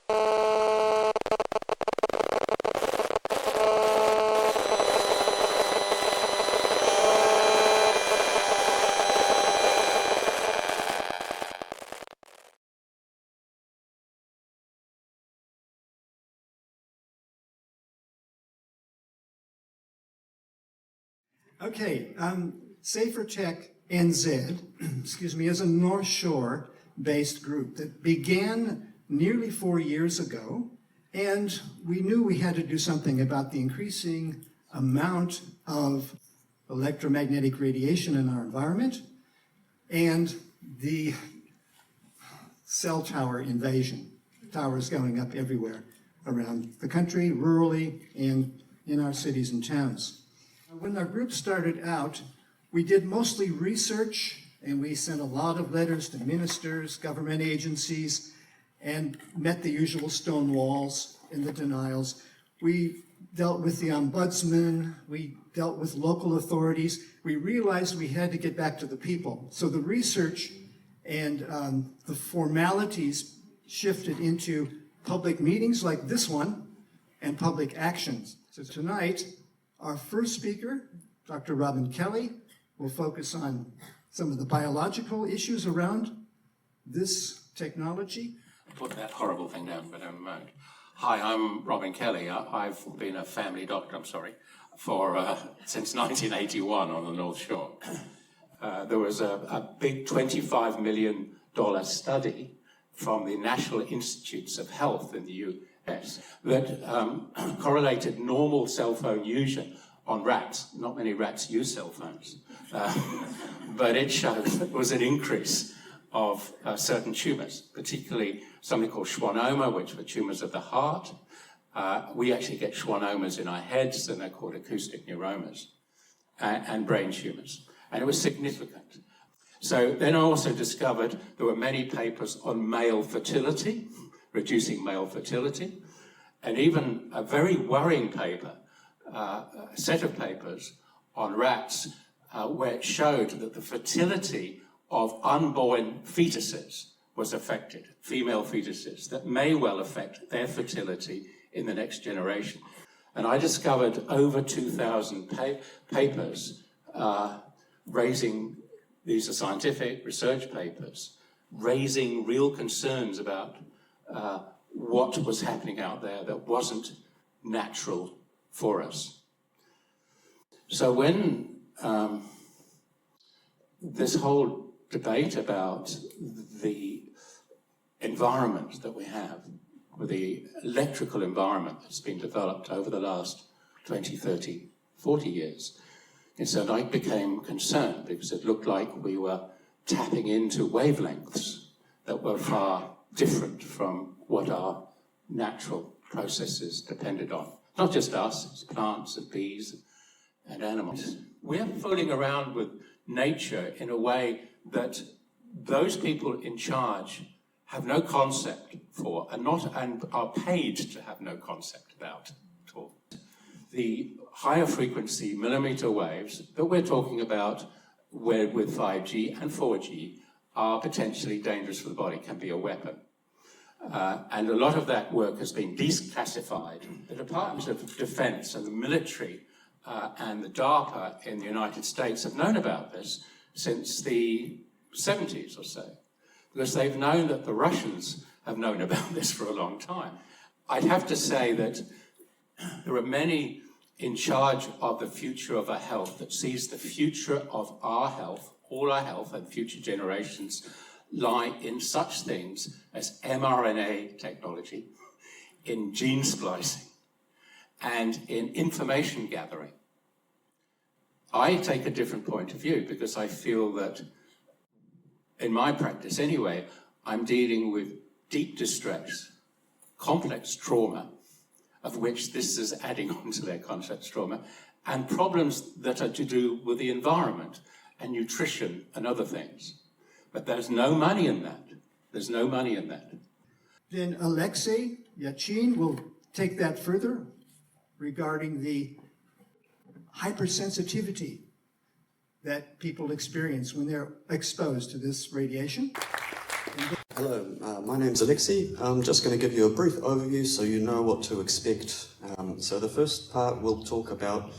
Okay, Safer Tech NZ, excuse me, is a North Shore-based group that began nearly 4 years ago, and we knew we had to do something about the increasing amount of electromagnetic radiation in our environment and the cell tower invasion. Towers going up everywhere around the country, rurally, and in our cities and towns. When our group started out, we did mostly research, and we sent a lot of letters to ministers, government agencies, and met the usual stone walls and the denials. We dealt with the ombudsman, we dealt with local authorities. We realized we had to get back to the people. So the research and the formalities shifted into public meetings like this one and public actions. So tonight, our first speaker, Dr. Robin Kelly, will focus on some of the biological issues around this technology. Put that horrible thing down, but never mind. Hi, I'm Robin Kelly. I've been a family doctor, for since 1981 on the North Shore. There was a big $25 million study from the National Institutes of Health in the US that correlated normal cell phone usage on rats. Not many rats use cell phones, but it showed there was an increase of certain tumors, particularly something called schwannoma, which were tumors of the heart. We actually get schwannomas in our heads, and they're called acoustic neuromas, and brain tumors. And it was significant. So then I also discovered there were many papers on male fertility, reducing male fertility, and even a very worrying paper, a set of papers on rats where it showed that the fertility of unborn fetuses was affected, female fetuses, that may well affect their fertility in the next generation. And I discovered over 2,000 papers raising, these are scientific research papers, raising real concerns about what was happening out there that wasn't natural for us. So when this whole debate about the environment that we have, with the electrical environment that's been developed over the last 20, 30, 40 years, and so I became concerned because it looked like we were tapping into wavelengths that were far different from what our natural processes depended on. Not just us, it's plants and bees and animals. We're fooling around with nature in a way that those people in charge have no concept for and are paid to have no concept about at all. The higher frequency millimeter waves that we're talking about with 5G and 4G are potentially dangerous for the body, can be a weapon. And a lot of that work has been declassified. The Department of Defense and the military and the DARPA in the United States have known about this since the 70s or so, because they've known that the Russians have known about this for a long time. I'd have to say that there are many in charge of the future of our health that sees the future of our health, all our health and future generations, lie in such things as mRNA technology, in gene splicing, and in information gathering. I take a different point of view because I feel that, in my practice anyway, I'm dealing with deep distress, complex trauma, of which this is adding on to their complex trauma, and problems that are to do with the environment and nutrition and other things. But there's no money in that. There's no money in that. Then Alexei Yachin will take that further regarding the hypersensitivity that people experience when they're exposed to this radiation. Hello, my name's Alexei. I'm just going to give you a brief overview so you know what to expect. So the first part will talk about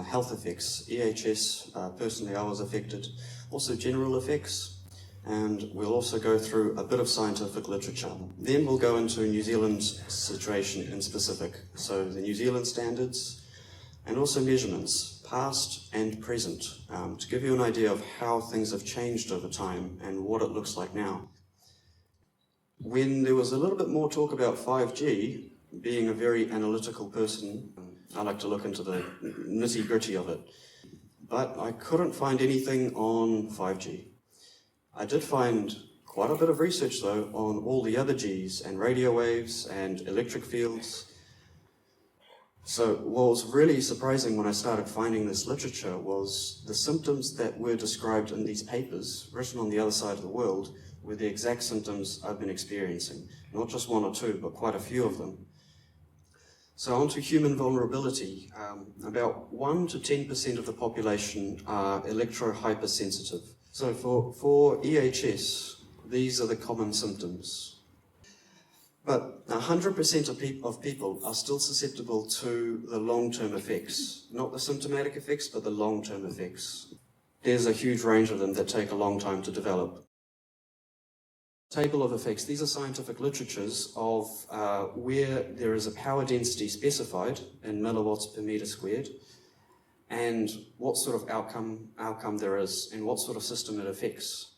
health effects, EHS, personally I was affected, also general effects, and we'll also go through a bit of scientific literature. Then we'll go into New Zealand's situation in specific, so the New Zealand standards, and also measurements, past and present, to give you an idea of how things have changed over time and what it looks like now. When there was a little bit more talk about 5G, being a very analytical person, I like to look into the nitty-gritty of it, but I couldn't find anything on 5G. I did find quite a bit of research, though, on all the other Gs and radio waves and electric fields. So what was really surprising when I started finding this literature was the symptoms that were described in these papers, written on the other side of the world, were the exact symptoms I've been experiencing. Not just one or two, but quite a few of them. So on to human vulnerability. About 1 to 10% of the population are electro-hypersensitive. So for EHS, these are the common symptoms. But 100% of people are still susceptible to the long-term effects. Not the symptomatic effects, but the long-term effects. There's a huge range of them that take a long time to develop. Table of effects. These are scientific literatures of where there is a power density specified in milliwatts per meter squared, and what sort of outcome there is, and what sort of system it affects.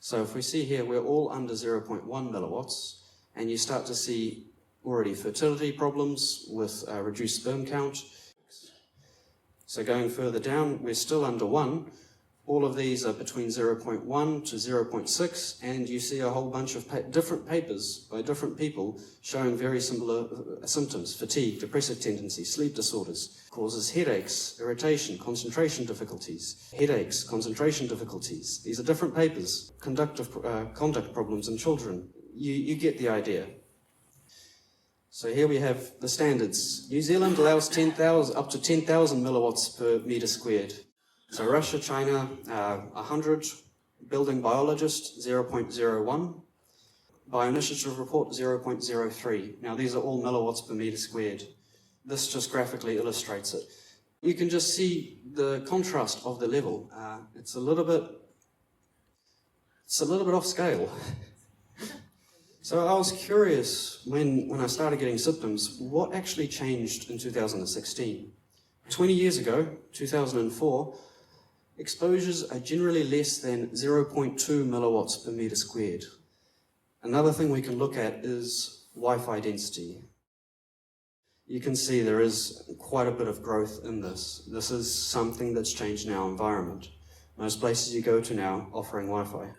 So if we see here, we're all under 0.1 milliwatts, and you start to see already fertility problems with reduced sperm count. So going further down, we're still under 1. All of these are between 0.1 to 0.6, and you see a whole bunch of different papers by different people showing very similar symptoms: fatigue, depressive tendencies, sleep disorders, causes headaches, irritation, concentration difficulties, headaches, concentration difficulties. These are different papers. Conduct problems in children. You get the idea. So here we have the standards. New Zealand allows up to 10,000 milliwatts per meter squared. So Russia, China, 100, building biologist, 0.01, bioinitiative report, 0.03. Now these are all milliwatts per meter squared. This just graphically illustrates it. You can just see the contrast of the level. It's a little bit off scale. So I was curious when I started getting symptoms, what actually changed in 2016? 20 years ago, 2004, exposures are generally less than 0.2 milliwatts per meter squared. Another thing we can look at is Wi-Fi density. You can see there is quite a bit of growth in this. This is something that's changed in our environment. Most places you go to now offering Wi-Fi.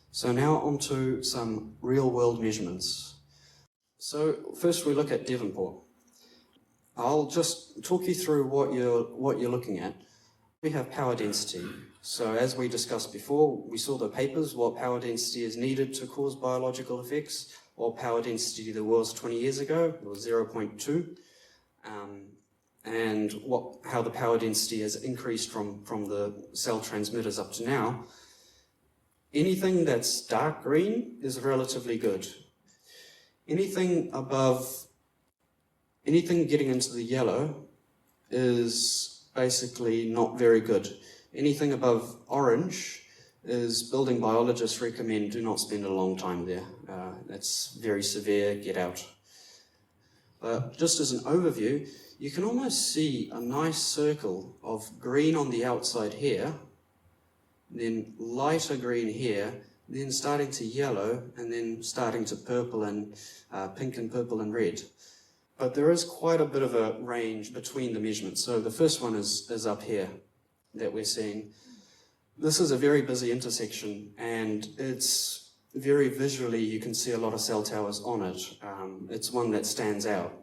So now on to some real-world measurements. So first we look at Devonport. I'll just talk you through what you're looking at. We have power density. So as we discussed before, we saw the papers, what power density is needed to cause biological effects, what power density there was 20 years ago, it was 0.2, and how the power density has increased from the cell transmitters up to now. Anything that's dark green is relatively good. Anything getting into the yellow is basically not very good. Anything above orange is building biologists recommend do not spend a long time there. That's very severe, get out. But just as an overview, you can almost see a nice circle of green on the outside here, then lighter green here, then starting to yellow, and then starting to purple and pink and purple and red. But there is quite a bit of a range between the measurements. So the first one is up here that we're seeing. This is a very busy intersection, and it's very visually, you can see a lot of cell towers on it. It's one that stands out.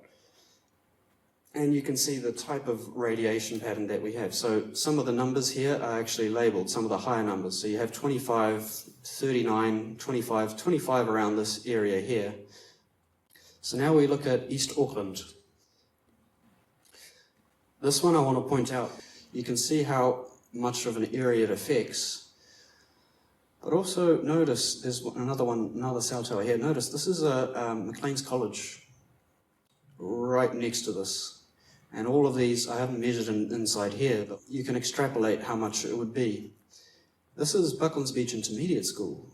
And you can see the type of radiation pattern that we have. So some of the numbers here are actually labeled, some of the higher numbers. So you have 25, 39, 25 around this area here. So now we look at East Auckland. This one I want to point out, you can see how much of an area it affects. But also notice, there's another cell tower here. Notice this is Maclean's College right next to this. And all of these, I haven't measured inside here, but you can extrapolate how much it would be. This is Bucklands Beach Intermediate School.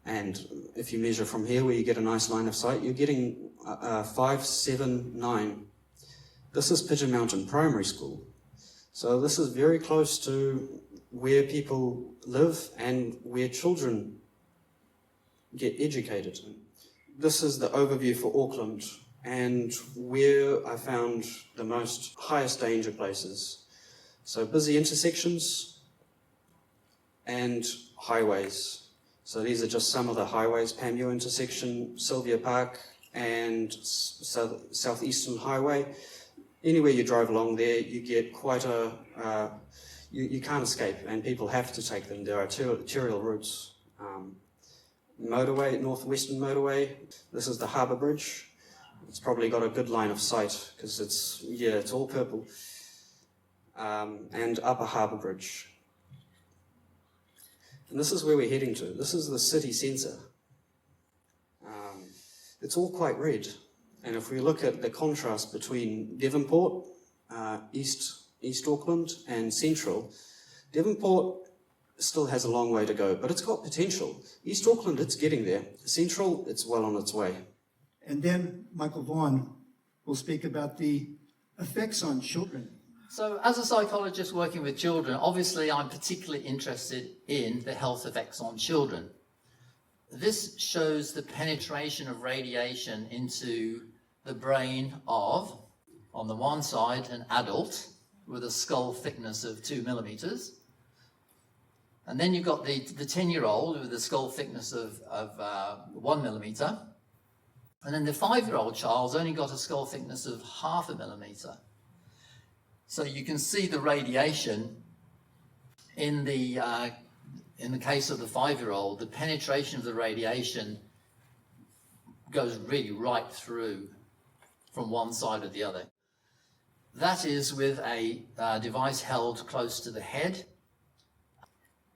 And if you measure from here where you get a nice line of sight, you're getting 5, 7, 9. This is Pigeon Mountain Primary School. So this is very close to where people live and where children get educated. This is the overview for Auckland and where I found the most highest danger places. So busy intersections and highways. So these are just some of the highways: Panmure intersection, Sylvia Park, and Southeastern Highway. Anywhere you drive along there, you get quite a, you can't escape, and people have to take them. There are arterial routes. Motorway, Northwestern Motorway. This is the Harbour Bridge. It's probably got a good line of sight because it's all purple. And Upper Harbour Bridge. And this is where we're heading to. This is the city centre. It's all quite red. And if we look at the contrast between Devonport, East Auckland, and Central, Devonport still has a long way to go, but it's got potential. East Auckland, it's getting there. Central, it's well on its way. And then Michael Vaughan will speak about the effects on children. So as a psychologist working with children, obviously I'm particularly interested in the health effects on children. This shows the penetration of radiation into the brain of, on the one side, an adult with a skull thickness of 2 millimeters. And then you've got the 10-year-old with a skull thickness of 1 millimeter. And then the 5-year-old child's only got a skull thickness of 0.5 millimeter. So you can see the radiation in the case of the 5-year-old, the penetration of the radiation goes really right through from one side or the other. That is with a device held close to the head.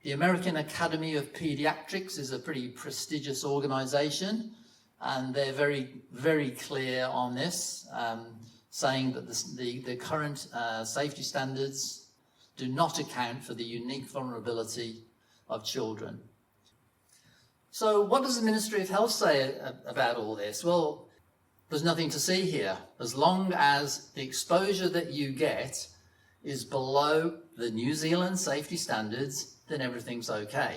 The American Academy of Pediatrics is a pretty prestigious organization, and they're very, very clear on this, saying that the current safety standards do not account for the unique vulnerability of children. So what does the Ministry of Health say about all this? Well, there's nothing to see here. As long as the exposure that you get is below the New Zealand safety standards, then everything's okay.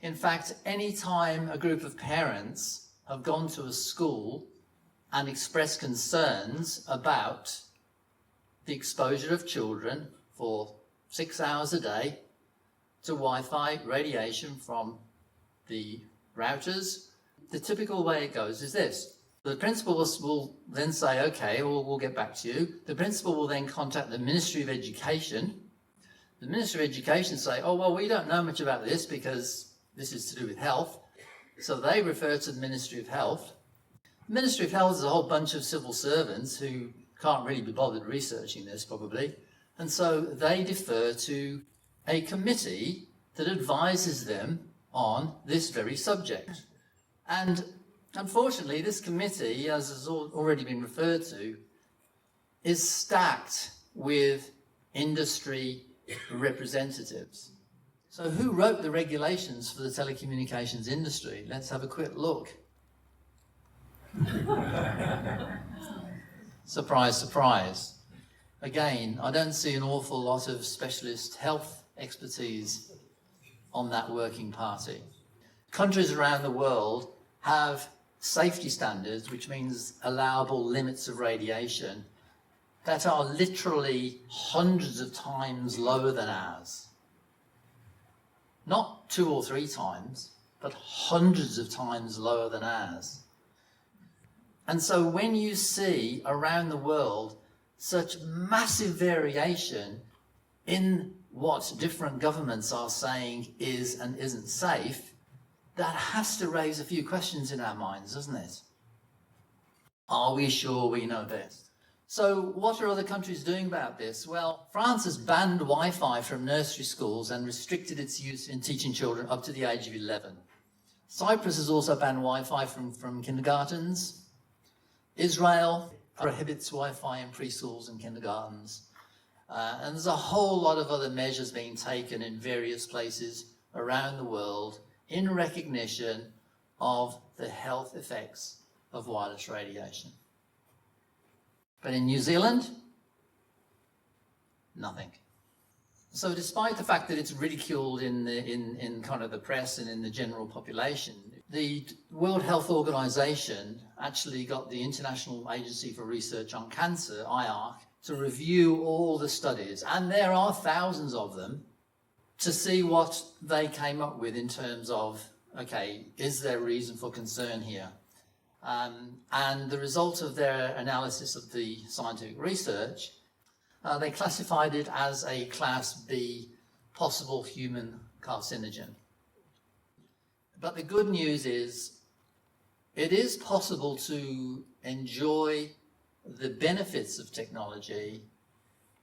In fact, any time a group of parents have gone to a school and expressed concerns about the exposure of children for 6 hours a day to Wi-Fi radiation from the routers, the typical way it goes is this. The principal will then say, okay, we'll get back to you. The principal will then contact the Ministry of Education. The Ministry of Education say, oh, well, we don't know much about this because this is to do with health. So they refer to the Ministry of Health. The Ministry of Health is a whole bunch of civil servants who can't really be bothered researching this, probably. And so they defer to a committee that advises them on this very subject. And unfortunately, this committee, as has already been referred to, is stacked with industry representatives. So who wrote the regulations for the telecommunications industry? Let's have a quick look. Surprise, surprise. Again, I don't see an awful lot of specialist health expertise on that working party. Countries around the world have safety standards, which means allowable limits of radiation, that are literally hundreds of times lower than ours. Not 2 or 3 times, but hundreds of times lower than ours. And so when you see around the world such massive variation in what different governments are saying is and isn't safe, that has to raise a few questions in our minds, doesn't it? Are we sure we know best? So what are other countries doing about this? Well, France has banned Wi-Fi from nursery schools and restricted its use in teaching children up to the age of 11. Cyprus has also banned Wi-Fi from kindergartens. Israel prohibits Wi-Fi in preschools and kindergartens. And there's a whole lot of other measures being taken in various places around the world in recognition of the health effects of wireless radiation. But in New Zealand, nothing. So despite the fact that it's ridiculed in kind of the press and in the general population, the World Health Organization actually got the International Agency for Research on Cancer, IARC, to review all the studies, and there are thousands of them, to see what they came up with in terms of, okay, is there reason for concern here? And the result of their analysis of the scientific research, they classified it as a Class B possible human carcinogen. But the good news is, it is possible to enjoy the benefits of technology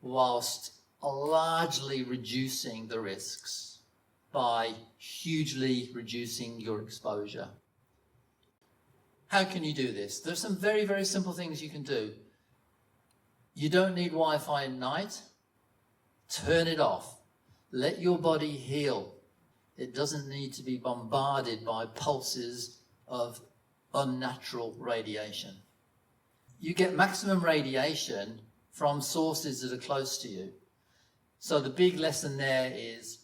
whilst largely reducing the risks by hugely reducing your exposure. How can you do this? There's some very, very simple things you can do. You don't need Wi-Fi at night. Turn it off. Let your body heal. It doesn't need to be bombarded by pulses of unnatural radiation. You get maximum radiation from sources that are close to you. So the big lesson there is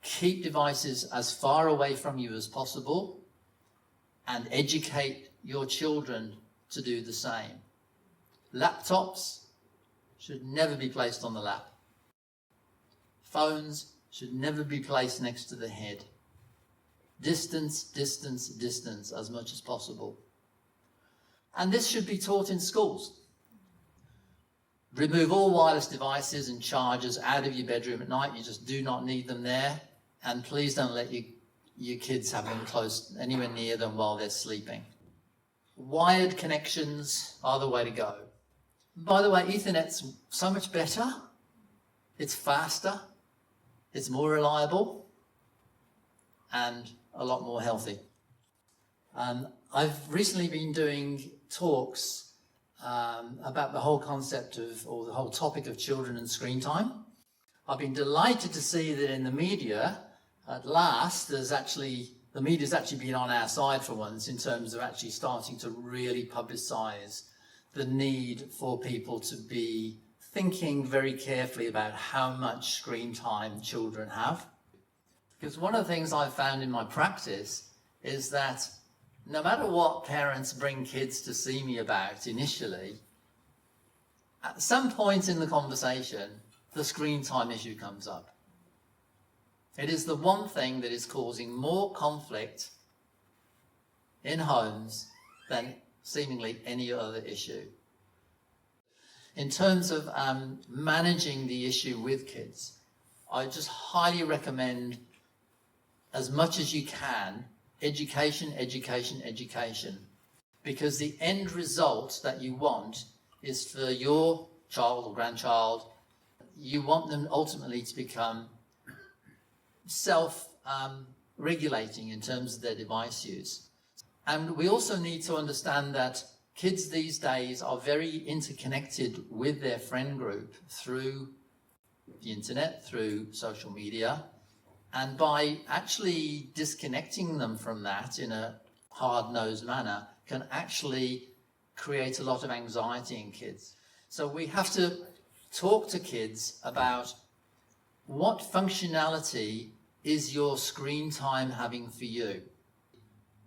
keep devices as far away from you as possible and educate your children to do the same. Laptops should never be placed on the lap. Phones should never be placed next to the head. Distance, distance, distance as much as possible. And this should be taught in schools. Remove all wireless devices and chargers out of your bedroom at night. You just do not need them there. And please don't let your kids have them close anywhere near them while they're sleeping. Wired connections are the way to go. By the way, Ethernet's so much better. It's faster, it's more reliable, and a lot more healthy. I've recently been doing talks about the whole concept of, or the whole topic of children and screen time. I've been delighted to see that in the media, at last, the media's actually been on our side for once in terms of actually starting to really publicise the need for people to be thinking very carefully about how much screen time children have. Because one of the things I've found in my practice is that no matter what parents bring kids to see me about initially, at some point in the conversation, the screen time issue comes up. It is the one thing that is causing more conflict in homes than seemingly any other issue. In terms of managing the issue with kids, I just highly recommend, as much as you can, education, education, education. Because the end result that you want is for your child or grandchild, you want them ultimately to become self-regulating in terms of their device use. And we also need to understand that kids these days are very interconnected with their friend group through the internet, through social media. And by actually disconnecting them from that in a hard-nosed manner can actually create a lot of anxiety in kids. So we have to talk to kids about what functionality is your screen time having for you,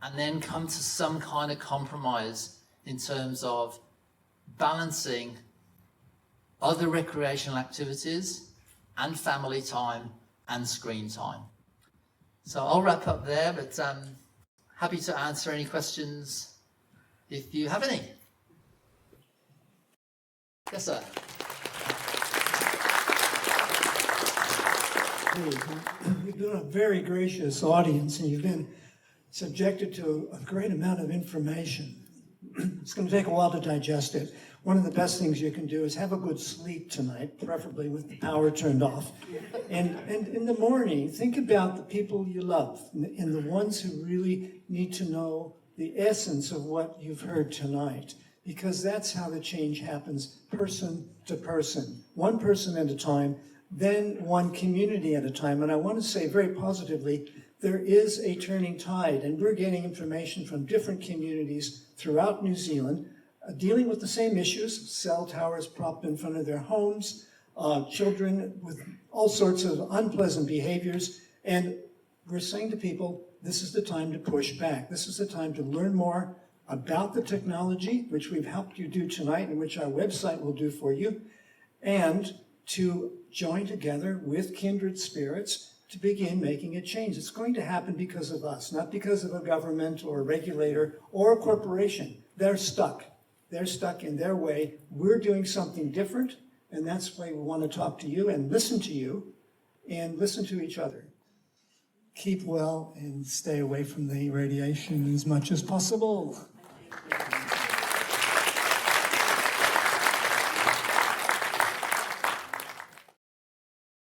and then come to some kind of compromise in terms of balancing other recreational activities and family time and screen time. So I'll wrap up there, but happy to answer any questions if you have any. Yes, sir. You've been a very gracious audience, and you've been subjected to a great amount of information. it's going to take a while to digest it. One of the best things you can do is have a good sleep tonight, preferably with the power turned off. And in the morning, think about the people you love and the ones who really need to know the essence of what you've heard tonight, because that's how the change happens, person to person, one person at a time, then one community at a time. And I want to say very positively, there is a turning tide, and we're getting information from different communities throughout New Zealand dealing with the same issues, cell towers propped in front of their homes, children with all sorts of unpleasant behaviors. And we're saying to people, this is the time to push back. This is the time to learn more about the technology, which we've helped you do tonight and which our website will do for you, and to join together with kindred spirits to begin making a change. It's going to happen because of us, not because of a government or a regulator or a corporation. They're stuck. They're stuck in their way. We're doing something different, and that's why we want to talk to you and listen to each other. Keep well and stay away from the radiation as much as possible.